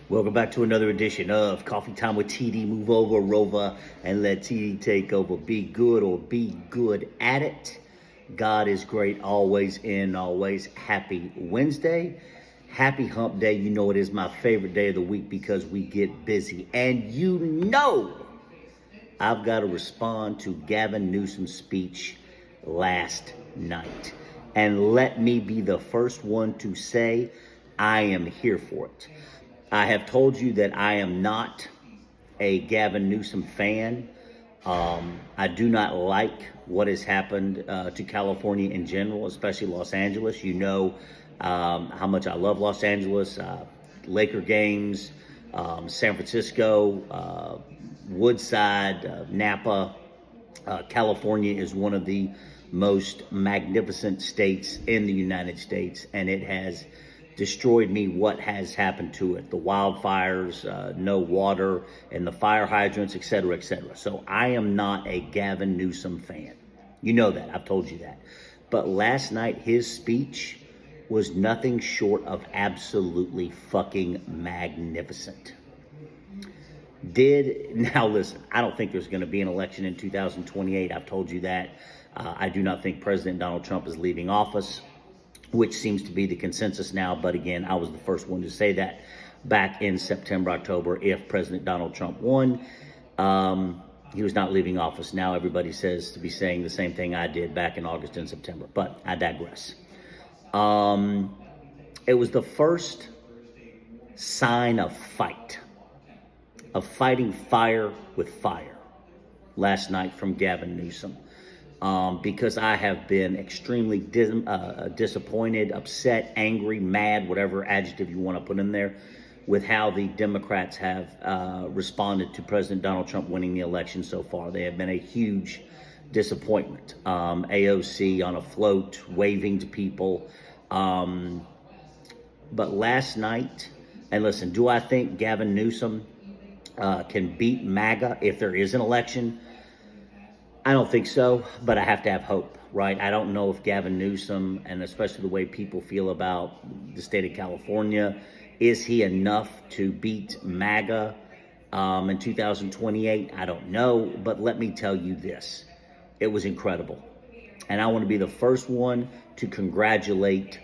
Welcome back to another edition of Coffee Time with TD. Move over, Rover, and let TD take over. Be good or be good at it. God is great, always and always. Happy Wednesday. Happy hump day. You know it is my favorite day of the week because we get busy. And you know I've got to respond to Gavin Newsom's speech last night. And let me be the first one to say I am here for it. I have told you that I am not a Gavin Newsom fan. I do not like what has happened to California in general, especially Los Angeles. You know how much I love Los Angeles, Laker games, San Francisco, Woodside, Napa. California is one of the most magnificent states in the United States, and it has destroyed me what has happened to it. The wildfires, no water, and the fire hydrants, et cetera, et cetera. So I am not a Gavin Newsom fan. You know that. I've told you that. But last night, his speech was nothing short of absolutely fucking magnificent. Now listen, I don't think there's going to be an election in 2028. I've told you that. I do not think President Donald Trump is leaving office, which seems to be the consensus now. But again, I was the first one to say that back in September, October, if President Donald Trump won, he was not leaving office. Now everybody says to be saying the same thing I did back in August and September, but I digress. It was the first sign of fighting fire with fire last night from Gavin Newsom. Because I have been extremely disappointed, upset, angry, mad, whatever adjective you want to put in there, with how the Democrats have responded to President Donald Trump winning the election so far. They have been a huge disappointment. AOC on a float, waving to people. But last night, and listen, do I think Gavin Newsom can beat MAGA if there is an election? I don't think so, but I have to have hope, right? I don't know if Gavin Newsom, and especially the way people feel about the state of California, is he enough to beat MAGA in 2028? I don't know, but let me tell you this. It was incredible. And I want to be the first one to congratulate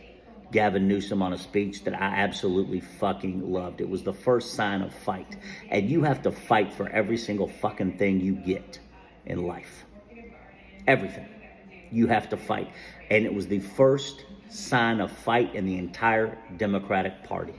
Gavin Newsom on a speech that I absolutely fucking loved. It was the first sign of fight. And you have to fight for every single fucking thing you get in life. Everything. You have to fight. And it was the first sign of fight in the entire Democratic Party.